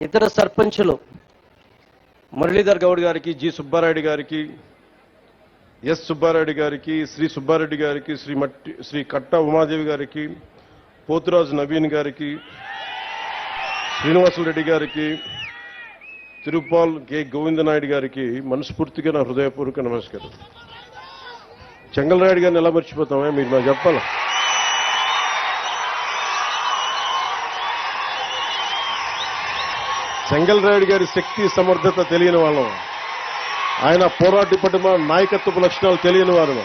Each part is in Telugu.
ఇతర సర్పంచులు మురళీధర్ గౌడ్ గారికి, జి సుబ్బారెడ్డి గారికి, ఎస్ సుబ్బారెడ్డి గారికి, శ్రీ సుబ్బారెడ్డి గారికి, శ్రీ కట్ట ఉమాదేవి గారికి, పోతురాజు నవీన్ గారికి, శ్రీనివాసులరెడ్డి గారికి, తిరుపాల్ కె గోవిందనాయుడు గారికి మనస్ఫూర్తిగా నా హృదయపూర్వక నమస్కారం. చెంగల్రాయుడు గారిని ఎలా మర్చిపోతామే, మీరు నాకు చెప్పాలా? చెంగల్రాయుడు గారి శక్తి సమర్థత తెలియని వాళ్ళం, ఆయన పోరాట పటిమ నాయకత్వపు లక్షణాలు తెలియని వారు.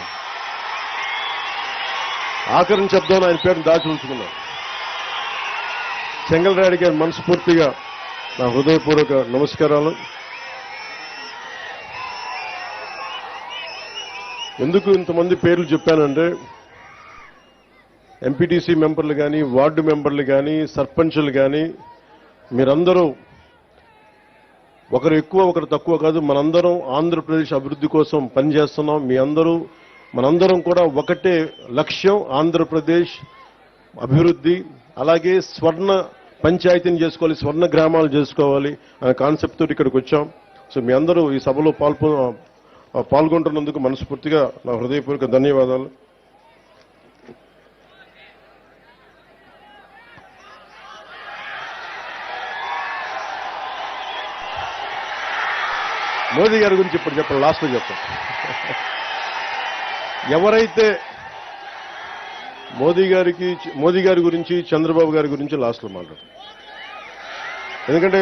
ఆఖరిని చెప్దాం, ఆయన పేరును దాచి ఉంచుకున్నాం. చెంగల్రాయుడు గారి మనస్ఫూర్తిగా నా హృదయపూర్వక నమస్కారాలు. ఎందుకు ఇంతమంది పేర్లు చెప్పానంటే, ఎంపీటీసీ మెంబర్లు కానీ, వార్డు మెంబర్లు కానీ, సర్పంచులు కానీ, మీరందరూ ఒకరు ఎక్కువ ఒకరు తక్కువ కాదు, మనందరం ఆంధ్రప్రదేశ్ అభివృద్ధి కోసం పనిచేస్తున్నాం. మీ అందరూ మనందరం కూడా ఒకటే లక్ష్యం, ఆంధ్రప్రదేశ్ అభివృద్ధి. అలాగే స్వర్ణ పంచాయతీని చేసుకోవాలి, స్వర్ణ గ్రామాలు చేసుకోవాలి అనే కాన్సెప్ట్ తోటి ఇక్కడికి వచ్చాం. సో మీ అందరూ ఈ సభలో పాల్గొంటున్నందుకు మనస్ఫూర్తిగా నా హృదయపూర్వక ధన్యవాదాలు. మోదీ గారి గురించి ఇప్పుడు చెప్పండి, లాస్ట్లో చెప్తాను. ఎవరైతే మోదీ గారి గురించి, చంద్రబాబు గారి గురించి లాస్ట్లో మాట్లాడతారు. ఎందుకంటే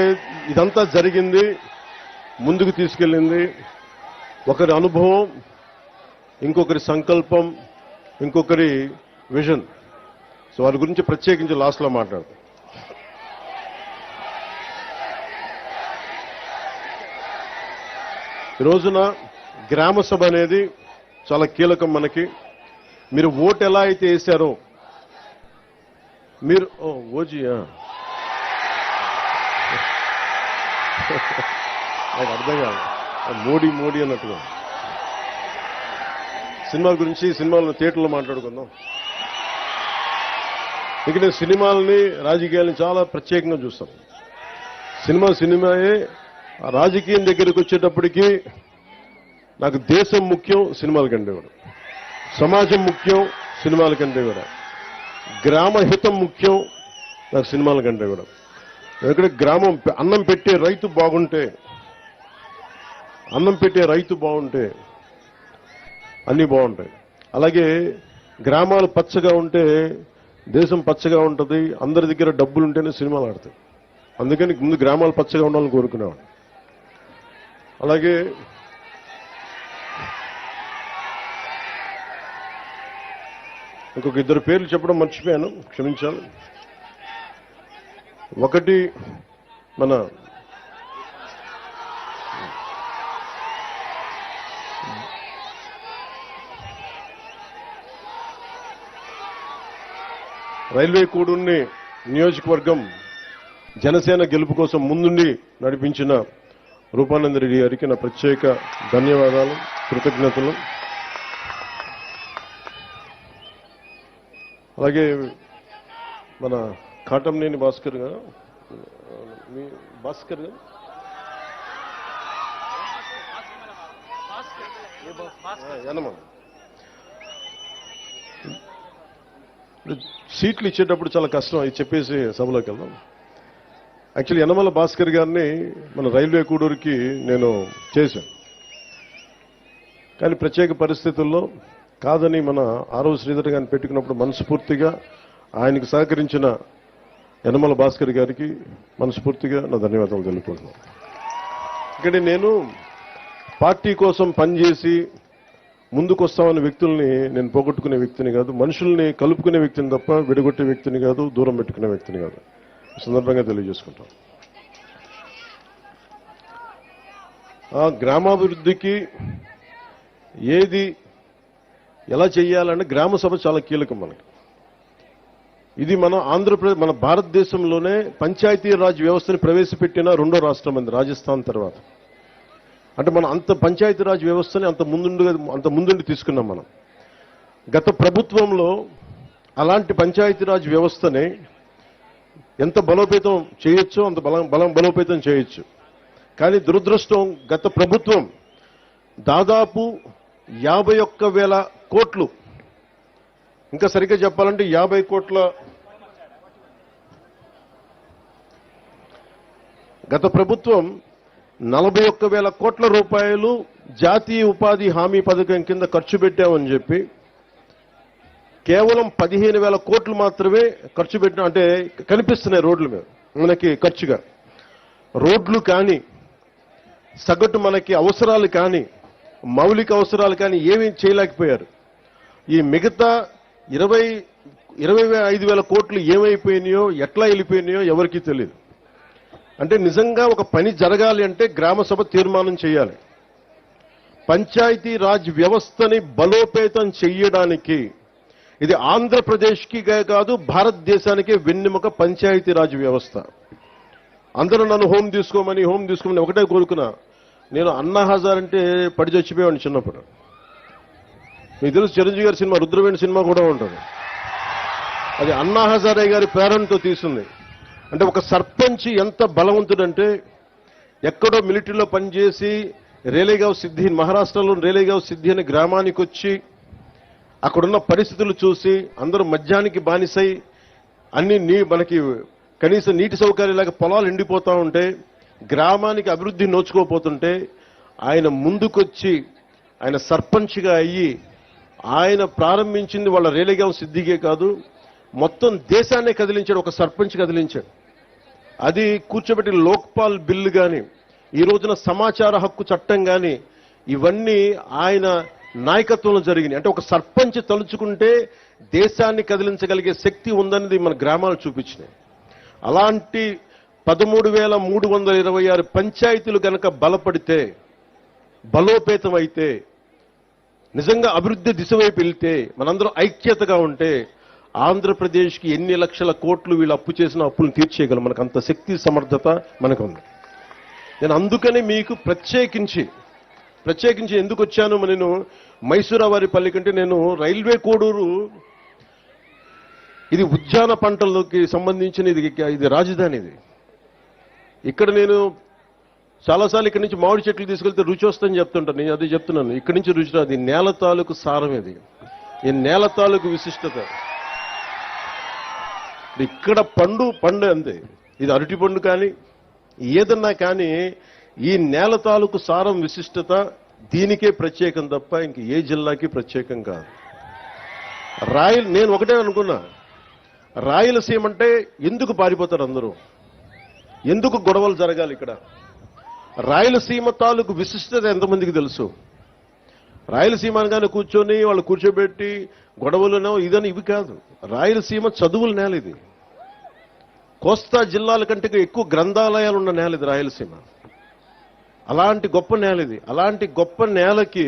ఇదంతా జరిగింది, ముందుకు తీసుకెళ్ళింది ఒకరి అనుభవం, ఇంకొకరి సంకల్పం, ఇంకొకరి విజన్. సో వారి గురించి ప్రత్యేకించి లాస్ట్లో మాట్లాడతారు. ఈ రోజున గ్రామ సభ అనేది చాలా కీలకం మనకి. మీరు ఓటు ఎలా అయితే వేశారో, మీరు ఓజీయా నాకు అర్థం కాదు, మోడీ అన్నట్టుగా. సినిమాల గురించి, సినిమాలను థియేటర్లో మాట్లాడుకుందాం. ఇక నేను సినిమాలని, రాజకీయాలని చాలా ప్రత్యేకంగా చూస్తాను. సినిమాయే. రాజకీయం దగ్గరికి వచ్చేటప్పటికీ నాకు దేశం ముఖ్యం, సినిమాల కంటే కూడా సమాజం ముఖ్యం, సినిమాల కంటే కూడా గ్రామ హితం ముఖ్యం, నాకు సినిమాల కంటే కూడా. ఎందుకంటే గ్రామం అన్నం పెట్టే రైతు బాగుంటే అన్నీ బాగుంటాయి. అలాగే గ్రామాలు పచ్చగా ఉంటే దేశం పచ్చగా ఉంటుంది. అందరి దగ్గర డబ్బులు ఉంటేనే సినిమాలు ఆడతాయి. అందుకని ముందు గ్రామాలు పచ్చగా ఉండాలని కోరుకునేవాడు. అలాగే ఇంకొక ఇద్దరు పేర్లు చెప్పడం మర్చిపోయాను, క్షమించాలి. ఒకటి మన రైల్వే కూడూరుని నియోజకవర్గం జనసేన గెలుపు కోసం ముందుండి నడిపించిన రూపానంద రెడ్డి గారికి నా ప్రత్యేక ధన్యవాదాలు, కృతజ్ఞతలు. అలాగే మన కాటంనేని భాస్కర్ గారు, సీట్లు ఇచ్చేటప్పుడు చాలా కష్టం, అది చెప్పేసి సభలోకి వెళ్దాం. యాక్చువల్లీ యనమల భాస్కర్ గారిని మన రైల్వే కూడూరుకి నేను చేశాను. కానీ ప్రత్యేక పరిస్థితుల్లో కాదని మన ఆరవ శ్రీధర్ గారిని పెట్టుకున్నప్పుడు మనస్ఫూర్తిగా ఆయనకు సహకరించిన యనమల భాస్కర్ గారికి మనస్ఫూర్తిగా నా ధన్యవాదాలు తెలుపుకుంటున్నాను. ఇక్కడ నేను పార్టీ కోసం పనిచేసి ముందుకొస్తామన్న వ్యక్తుల్ని నేను పోగొట్టుకునే వ్యక్తిని కాదు, మనుషుల్ని కలుపుకునే వ్యక్తిని తప్ప విడగొట్టే వ్యక్తిని కాదు, దూరం పెట్టుకునే వ్యక్తిని కాదు. సందర్భంగా తెలియజేసుకుంటాం. ఆ గ్రామాభివృద్ధికి ఏది ఎలా చేయాలంటే గ్రామ సభ చాలా కీలకం మనకి. ఇది మన ఆంధ్రప్రదేశ్, మన భారతదేశంలోనే పంచాయతీరాజ్ వ్యవస్థని ప్రవేశపెట్టిన రెండో రాష్ట్రం అంది, రాజస్థాన్ తర్వాత. అంటే మనం అంత పంచాయతీరాజ్ వ్యవస్థని అంత ముందుండి తీసుకున్నాం మనం. గత ప్రభుత్వంలో అలాంటి పంచాయతీరాజ్ వ్యవస్థని ఎంత బలోపేతం చేయొచ్చో అంత బలోపేతం చేయొచ్చు. కానీ దురదృష్టం, గత ప్రభుత్వం దాదాపు 51,000 కోట్లు, ఇంకా సరిగ్గా చెప్పాలంటే 50 కోట్ల, గత ప్రభుత్వం 41,000 కోట్ల రూపాయలు జాతీయ ఉపాధి హామీ పథకం కింద ఖర్చు పెట్టామని చెప్పి కేవలం 15,000 కోట్లు మాత్రమే ఖర్చు పెట్టిన, అంటే కనిపిస్తున్నాయి రోడ్ల మీద మనకి ఖర్చుగా. రోడ్లు కానీ, సగటు మనకి అవసరాలు కానీ, మౌలిక అవసరాలు కానీ ఏమీ చేయలేకపోయారు. ఈ మిగతా 25,000 కోట్లు ఏమైపోయినాయో, ఎట్లా వెళ్ళిపోయినాయో ఎవరికీ తెలియదు. అంటే నిజంగా ఒక పని జరగాలి అంటే గ్రామ సభ తీర్మానం చేయాలి. పంచాయతీ రాజ్ వ్యవస్థని బలోపేతం చేయడానికి, ఇది ఆంధ్రప్రదేశ్కి కాదు భారతదేశానికి వెన్నెముక పంచాయతీ రాజ్ వ్యవస్థ. అందరూ నన్ను హోమ్ తీసుకోమని ఒకటే కోరుకున్నా. నేను అన్నా హజార్ అంటే పడి చచ్చిపోయాను చిన్నప్పుడు. మీకు తెలుసు, చిరంజీవి గారి సినిమా రుద్రవేణి సినిమా కూడా ఉంటుంది. అది అన్నా హజారే గారి ప్రేరణతో తీసింది. అంటే ఒక సర్పంచ్ ఎంత బలవంతుడంటే, ఎక్కడో మిలిటరీలో పనిచేసి రేలేగావ్ సిద్ధి, మహారాష్ట్రలో రేలేగావ్ సిద్ధి అనే గ్రామానికి వచ్చి అక్కడున్న పరిస్థితులు చూసి అందరూ మద్యానికి బానిసై అన్ని మనకి కనీసం నీటి సౌకర్యాలు లేక పొలాలు ఎండిపోతూ ఉంటే, గ్రామానికి అభివృద్ధి నోచుకోపోతుంటే ఆయన ముందుకొచ్చి ఆయన సర్పంచ్గా అయ్యి ఆయన ప్రారంభించింది వాళ్ళ రేలేగావ్ సిద్ధిగే కాదు, మొత్తం దేశాన్నే కదిలించాడు. ఒక సర్పంచ్ కదిలించాడు. అది కూర్చోబెట్టి లోక్పాల్ బిల్లు కానీ, ఈ రోజున సమాచార హక్కు చట్టం కానీ, ఇవన్నీ ఆయన నాయకత్వంలో జరిగినాయి. అంటే ఒక సర్పంచ్ తలుచుకుంటే దేశాన్ని కదిలించగలిగే శక్తి ఉందనేది మన గ్రామాలు చూపించినాయి. అలాంటి 13,326 పంచాయతీలు కనుక బలపడితే, బలోపేతం అయితే, నిజంగా అభివృద్ధి దిశ వైపు వెళ్తే, మనందరం ఐక్యతగా ఉంటే ఆంధ్రప్రదేశ్కి ఎన్ని లక్షల కోట్లు వీళ్ళు అప్పు చేసిన అప్పులను తీర్చేయగలం. మనకు అంత శక్తి సమర్థత మనకు ఉంది. నేను అందుకని మీకు ప్రత్యేకించి ఎందుకు వచ్చాను, నేను మైసూరావారి పల్లి కంటే నేను రైల్వే కోడూరు, ఇది ఉద్యాన పంటలకి సంబంధించిన ఇది రాజధాని. ఇది ఇక్కడ నేను చాలాసార్లు ఇక్కడి నుంచి మామిడి చెట్లు తీసుకెళ్తే రుచి వస్తుందని చెప్తుంటాను. నేను అదే చెప్తున్నాను, ఇక్కడి నుంచి రుచి రాదు. ఈ నేల తాలూకు సారం ఇది, ఈ నేల తాలూకు విశిష్టత. ఇక్కడ పండు అంతే. ఇది అరటి పండు కానీ ఏదన్నా కానీ ఈ నేల తాలూకు సారం, విశిష్టత దీనికే ప్రత్యేకం తప్ప ఇంక ఏ జిల్లాకి ప్రత్యేకం కాదు. నేను ఒకటే అనుకున్నా, రాయలసీమ అంటే ఎందుకు పారిపోతారు అందరూ, ఎందుకు గొడవలు జరగాలి ఇక్కడ? రాయలసీమ తాలూకు విశిష్టత ఎంతమందికి తెలుసు? రాయలసీమ అనగానే కూర్చొని వాళ్ళు కూర్చోబెట్టి గొడవలునో ఇదని ఇవి కాదు. రాయలసీమ చదువుల నేల ఇది. కోస్తా జిల్లాల కంటే ఎక్కువ గ్రంథాలయాలు ఉన్న నేల ఇది రాయలసీమ. అలాంటి గొప్ప నేల ఇది. అలాంటి గొప్ప నేలకి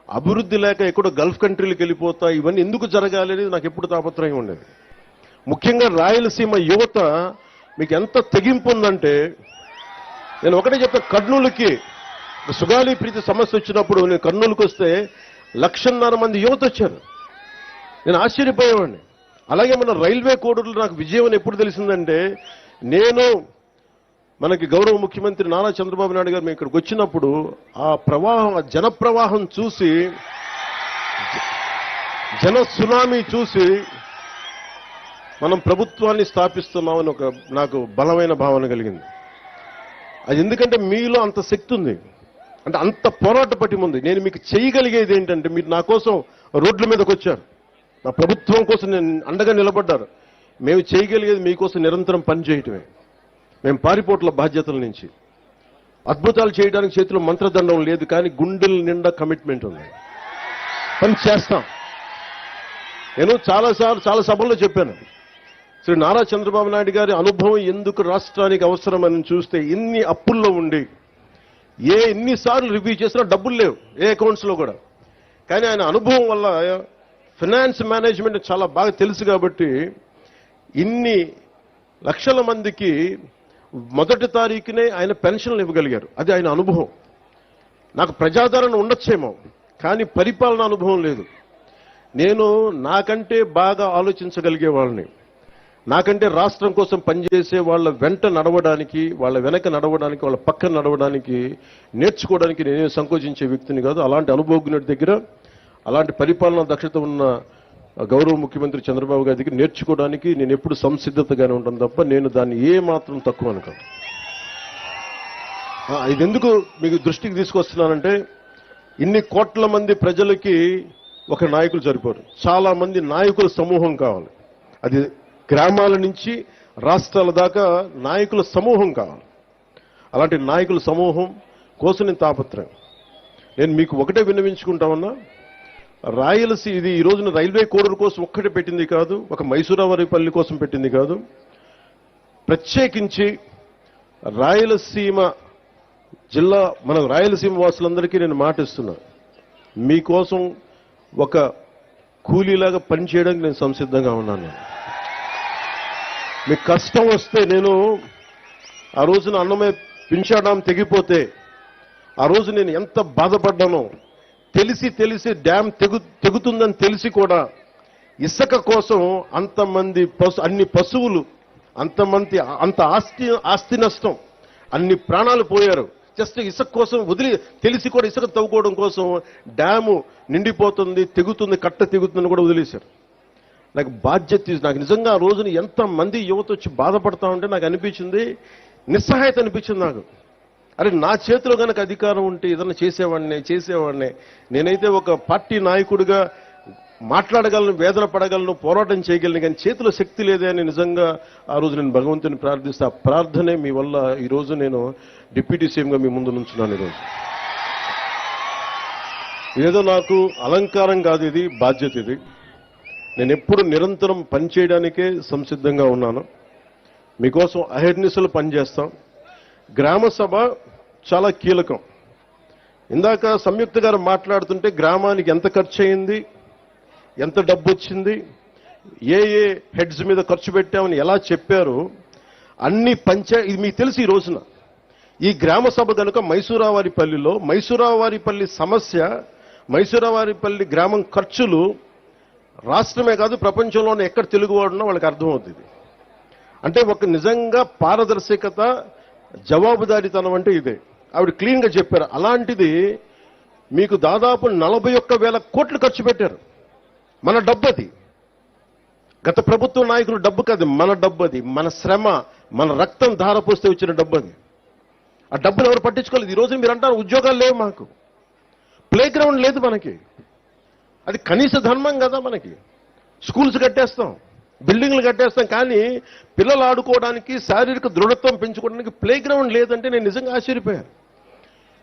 అభివృద్ధి లేక ఎక్కడో గల్ఫ్ కంట్రీలకు వెళ్ళిపోతా ఇవన్నీ ఎందుకు జరగాలి అనేది నాకు ఎప్పుడు తాపత్రయం ఉండేది. ముఖ్యంగా రాయలసీమ యువత మీకు ఎంత తెగింపు ఉందంటే, నేను ఒకటే చెప్తా, కర్నూలుకి సుగాలి ప్రీతి సమస్య వచ్చినప్పుడు నేను కర్నూలుకి వస్తే 1,50,000 మంది యువత వచ్చారు. నేను ఆశ్చర్యపోయేవాడిని. అలాగే మన రైల్వే కోడూరులో నాకు విజయం అని ఎప్పుడు తెలిసిందంటే, నేను మనకి గౌరవ ముఖ్యమంత్రి నారా చంద్రబాబు నాయుడు గారు మేము ఇక్కడికి వచ్చినప్పుడు ఆ ప్రవాహం, ఆ జన ప్రవాహం చూసి, జన సునామీ చూసి మనం ప్రభుత్వాన్ని స్థాపిస్తున్నామని నాకు బలమైన భావన కలిగింది. అది ఎందుకంటే మీలో అంత శక్తి ఉంది, అంటే అంత పోరాట పటిమ ఉంది. నేను మీకు చేయగలిగేది ఏంటంటే, మీరు నా కోసం రోడ్ల మీదకి వచ్చారు, నా ప్రభుత్వం కోసం నేను అండగా నిలబడ్డారు. మేము చేయగలిగేది మీకోసం నిరంతరం పనిచేయటమే. మేము పారిపోట్ల బాధ్యతల నుంచి అద్భుతాలు చేయడానికి చేతిలో మంత్రదండం లేదు, కానీ గుండెల నిండా కమిట్మెంట్ ఉంది. పని చేస్తాం. నేను చాలా సభల్లో చెప్పాను, శ్రీ నారా చంద్రబాబు నాయుడు గారి అనుభవం ఎందుకు రాష్ట్రానికి అవసరమని చూస్తే, ఇన్ని అప్పుల్లో ఉండి ఎన్నిసార్లు రివ్యూ చేసినా డబ్బులు లేవు ఏ అకౌంట్స్లో కూడా. కానీ ఆయన అనుభవం వల్ల ఫైనాన్స్ మేనేజ్మెంట్ చాలా బాగా తెలుసు కాబట్టి ఇన్ని లక్షల మందికి మొదటి తారీఖునే ఆయన పెన్షన్లు ఇవ్వగలిగారు. అది ఆయన అనుభవం. నాకు ప్రజాదరణ ఉండొచ్చేమో, కానీ పరిపాలన అనుభవం లేదు. నేను నాకంటే బాగా ఆలోచించగలిగే వాళ్ళని. నాకంటే రాష్ట్రం కోసం పనిచేసే వాళ్ళ వెంట నడవడానికి, వాళ్ళ వెనక నడవడానికి, వాళ్ళ పక్కన నడవడానికి, నేర్చుకోవడానికి నేనే సంకోచించే వ్యక్తిని కాదు. అలాంటి అనుభవజ్ఞుడి దగ్గర, అలాంటి పరిపాలనా దక్షత ఉన్న గౌరవ ముఖ్యమంత్రి చంద్రబాబు గారి దగ్గర నేర్చుకోవడానికి నేను ఎప్పుడు సంసిద్ధతగానే ఉంటాను తప్ప నేను దాన్ని ఏ మాత్రం తక్కువ అనుకోను. ఇది ఎందుకు మీకు దృష్టికి తీసుకొస్తున్నానంటే, ఇన్ని కోట్ల మంది ప్రజలకి ఒక నాయకులు సరిపోరు. చాలా మంది నాయకుల సమూహం కావాలి. అది గ్రామాల నుంచి రాష్ట్రాల దాకా నాయకుల సమూహం కావాలి. అలాంటి నాయకుల సమూహం కోసం నేను తాపత్రయం. నేను మీకు ఒకటే విన్నవించుకుంటామన్నా, రాయలసీమ ఇది ఈ రోజున రైల్వే కోడూరు కోసం ఒక్కటే పెట్టింది కాదు, ఒక మైసూరావారిపల్లి కోసం పెట్టింది కాదు. ప్రత్యేకించి రాయలసీమ జిల్లా, మన రాయలసీమ వాసులందరికీ నేను మాటిస్తున్నా, మీకోసం ఒక కూలీలాగా పనిచేయడానికి నేను సంసిద్ధంగా ఉన్నాను. మీకు కష్టం వస్తే, నేను ఆ రోజున అన్నమయ్య పింఛా డ్యాం తెగిపోతే ఆ రోజు నేను ఎంత బాధపడ్డానో, తెలిసి డ్యాం తెగుతుందని తెలిసి కూడా ఇసుక కోసం అన్ని పశువులు, అంత ఆస్తి నష్టం, అన్ని ప్రాణాలు పోయారు. జస్ట్ ఇసుక కోసం తెలిసి కూడా ఇసుక తవ్వుకోవడం కోసం డ్యాము నిండిపోతుంది, తెగుతుంది, కట్ట తెగుతుందని కూడా వదిలేశారు. నాకు బాధ్యత, నాకు నిజంగా ఆ రోజున ఎంతమంది యువత వచ్చి బాధపడతా ఉంటే నాకు అనిపించింది, నిస్సహాయత అనిపించింది నాకు. అరే, నా చేతిలో కనుక అధికారం ఉంటే ఏదన్నా చేసేవాడిని. నేనైతే ఒక పార్టీ నాయకుడిగా మాట్లాడగలను, వేదన పడగలను, పోరాటం చేయగలను, కానీ చేతిలో శక్తి లేదే అని నిజంగా ఆ రోజు నేను భగవంతుని ప్రార్థిస్తే, ఆ ప్రార్థనే మీ వల్ల ఈరోజు నేను డిప్యూటీ సీఎంగా మీ ముందు నుంచున్నాను. ఈరోజు ఏదో నాకు అలంకారం కాదు, ఇది బాధ్యత. ఇది నేను ఎప్పుడు నిరంతరం పనిచేయడానికే సంసిద్ధంగా ఉన్నాను. మీకోసం అహర్నిశలు పనిచేస్తాం. గ్రామ సభ చాలా కీలకం. ఇందాక సంయుక్త గారు మాట్లాడుతుంటే గ్రామానికి ఎంత ఖర్చు అయింది, ఎంత డబ్బు వచ్చింది, ఏ హెడ్స్ మీద ఖర్చు పెట్టామని ఎలా చెప్పారు, అన్ని ఇది మీకు తెలిసి ఈ రోజున ఈ గ్రామ సభ కనుక మైసూరావారిపల్లి సమస్య, మైసూరావారిపల్లి గ్రామం ఖర్చులు రాష్ట్రమే కాదు ప్రపంచంలోనే ఎక్కడ తెలుగువాడున్నా వాళ్ళకి అర్థమవుతుంది. అంటే ఒక నిజంగా పారదర్శకత, జవాబుదారీతనం అంటే ఇదే. ఆవిడ క్లీన్గా చెప్పారు. అలాంటిది మీకు దాదాపు 41,000 కోట్లు ఖర్చు పెట్టారు. మన డబ్బు అది. గత ప్రభుత్వ నాయకులు డబ్బు కాదు, మన డబ్బు అది. మన శ్రమ, మన రక్తం ధారపోస్తే వచ్చిన డబ్బు అది. ఆ డబ్బులు ఎవరు పట్టించుకోలేదు. ఈరోజు మీరు అంటారు ఉద్యోగాలు లేవు, మాకు ప్లే గ్రౌండ్ లేదు, మనకి అది కనీస ధర్మం కదా. మనకి స్కూల్స్ కట్టేస్తాం, బిల్డింగ్లు కట్టేస్తాం, కానీ పిల్లలు ఆడుకోవడానికి, శారీరక దృఢత్వం పెంచుకోవడానికి ప్లే గ్రౌండ్ లేదంటే నేను నిజంగా ఆశ్చర్యపోయాను.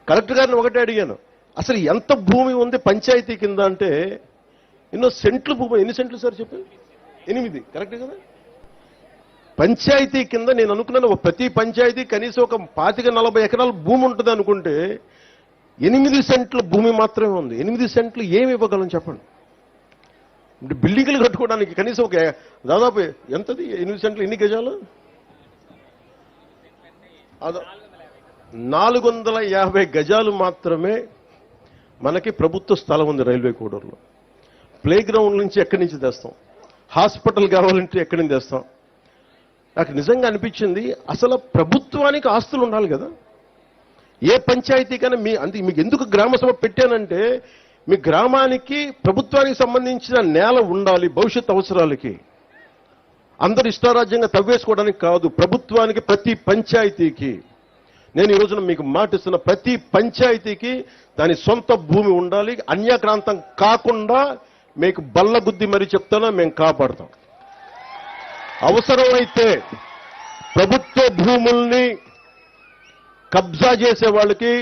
కలెక్టర్ గారిని ఒకటే అడిగాను, అసలు ఎంత భూమి ఉంది పంచాయతీ కింద అంటే, ఎన్నో సెంట్లు భూమి. ఎన్ని సెంట్లు సార్ చెప్పారు? 8, కరెక్ట్ కదా. పంచాయతీ కింద నేను అనుకున్నాను ప్రతి పంచాయతీ కనీసం ఒక 25-40 ఎకరాల భూమి ఉంటుంది అనుకుంటే 8 సెంట్ల భూమి మాత్రమే ఉంది. 8 సెంట్లు ఏమి ఇవ్వగలం చెప్పండి? బిల్డింగ్లు కట్టుకోవడానికి కనీసం ఒక దాదాపు ఎంతది? 8 సెంట్లు ఎన్ని గజాలు? 450 గజాలు మాత్రమే మనకి ప్రభుత్వ స్థలం ఉంది రైల్వే కోడూరులో. ప్లే గ్రౌండ్ నుంచి ఎక్కడి నుంచి తెస్తాం? హాస్పిటల్ కావాలంటే ఎక్కడి నుంచి తెస్తాం? నాకు నిజంగా అనిపించింది, అసలు ప్రభుత్వానికి ఆస్తులు ఉండాలి కదా. ఏ పంచాయతీకైనా మీకు ఎందుకు గ్రామ సభ పెట్టానంటే, మీ గ్రామానికి ప్రభుత్వానికి సంబంధించిన నేల ఉండాలి భవిష్యత్ అవసరాలకి. అందరు ఇష్టారాజ్యంగా తవ్వేసుకోవడానికి కాదు, ప్రభుత్వానికి ప్రతి పంచాయతీకి. నేను ఈ రోజున మీకు మాటిస్తున్న, ప్రతి పంచాయతీకి దాని సొంత భూమి ఉండాలి. అన్యాక్రాంతం కాకుండా మీకు బల్లగుద్ది మరి చెప్తానా, మేము కాపాడుతాం. అవసరమైతే ప్రభుత్వ భూముల్ని కబ్జా చేసే వాళ్ళకి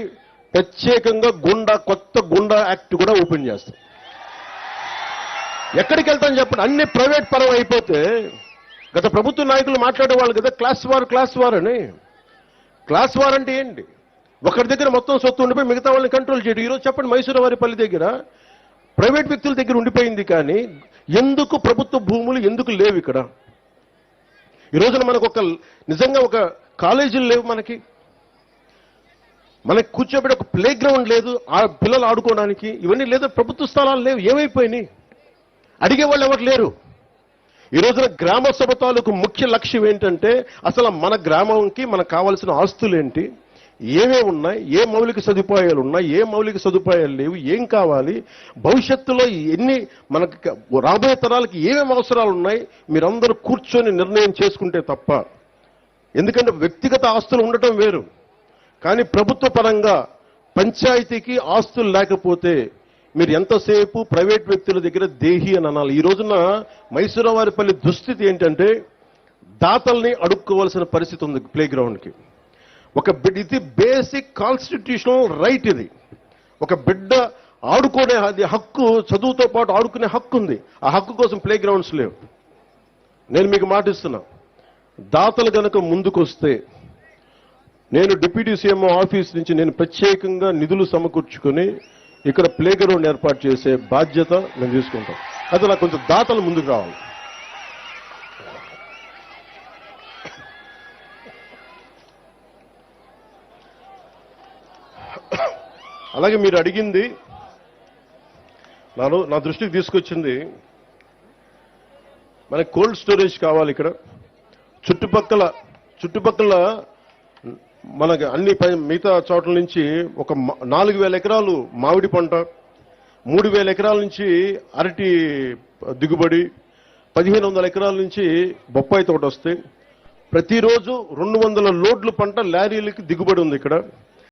ప్రత్యేకంగా కొత్త గుండా యాక్ట్ కూడా ఓపెన్ చేస్తాం. ఎక్కడికి వెళ్తాం చెప్పండి? అన్ని ప్రైవేట్ పరం అయిపోతే, గత ప్రభుత్వ నాయకులు మాట్లాడేవాళ్ళు కదా క్లాస్ వార్ అని. క్లాస్ వార్ అంటే ఏంటి? ఒకరి దగ్గర మొత్తం సొత్తు ఉండిపోయి మిగతా వాళ్ళని కంట్రోల్ చేయడం. ఈరోజు చెప్పండి, మైసూరావారిపల్లి దగ్గర ప్రైవేట్ వ్యక్తుల దగ్గర ఉండిపోయింది, కానీ ఎందుకు ప్రభుత్వ భూములు ఎందుకు లేవు ఇక్కడ? ఈ రోజున మనకు నిజంగా ఒక కాలేజీలు లేవు, మనకి కూర్చోబెట్టి ఒక ప్లే గ్రౌండ్ లేదు, ఆ పిల్లలు ఆడుకోవడానికి. ఇవన్నీ లేదా, ప్రభుత్వ స్థలాలు లేవు, ఏమైపోయినాయి? అడిగేవాళ్ళు ఎవరు లేరు. ఈ రోజున గ్రామ సభ తాలూకు ముఖ్య లక్ష్యం ఏంటంటే అసలు మన గ్రామంకి మనకు కావాల్సిన ఆస్తులు ఏంటి, ఏమేమి ఉన్నాయి, ఏ మౌలిక సదుపాయాలు ఉన్నాయి, ఏ మౌలిక సదుపాయాలు లేవు, ఏం కావాలి, భవిష్యత్తులో ఎన్ని మనకు రాబోయే తరాలకి ఏమేమి అవసరాలు ఉన్నాయి, మీరందరూ కూర్చొని నిర్ణయం చేసుకుంటే తప్ప. ఎందుకంటే వ్యక్తిగత ఆస్తులు ఉండటం వేరు, కానీ ప్రభుత్వ పరంగా పంచాయతీకి ఆస్తులు లేకపోతే మీరు ఎంతసేపు ప్రైవేట్ వ్యక్తుల దగ్గర దేహి అని అనాలి. ఈ రోజున మైసూరావారిపల్లి దుస్థితి ఏంటంటే దాతల్ని అడుక్కోవాల్సిన పరిస్థితి ఉంది ప్లే గ్రౌండ్కి. ఒక బిడ్డ, ఇది బేసిక్ కాన్స్టిట్యూషనల్ రైట్. ఇది ఒక బిడ్డ ఆడుకునే అది హక్కు, చదువుతో పాటు ఆడుకునే హక్కు ఉంది. ఆ హక్కు కోసం ప్లే గ్రౌండ్స్ లేవు. నేను మీకు మాటిస్తున్నా, దాతలు కనుక ముందుకొస్తే నేను డిప్యూటీ సీఎం ఆఫీస్ నుంచి నేను ప్రత్యేకంగా నిధులు సమకూర్చుకొని ఇక్కడ ప్లే గ్రౌండ్ ఏర్పాటు చేసే బాధ్యత మేము తీసుకుంటాం. అయితే నాకు కొంచెం దాతలు ముందుకు రావాలి. అలాగే మీరు అడిగింది నా దృష్టికి తీసుకొచ్చింది, మనకి కోల్డ్ స్టోరేజ్ కావాలి ఇక్కడ చుట్టుపక్కల మనకి అన్ని మిగతా చోట్ల నుంచి ఒక 4,000 ఎకరాలు మామిడి పంట, 3,000 ఎకరాల నుంచి అరటి దిగుబడి, 1,500 ఎకరాల నుంచి బొప్పాయి తోట వస్తాయి. ప్రతిరోజు 200 లోడ్లు పంట లారీలకి దిగుబడి ఉంది ఇక్కడ.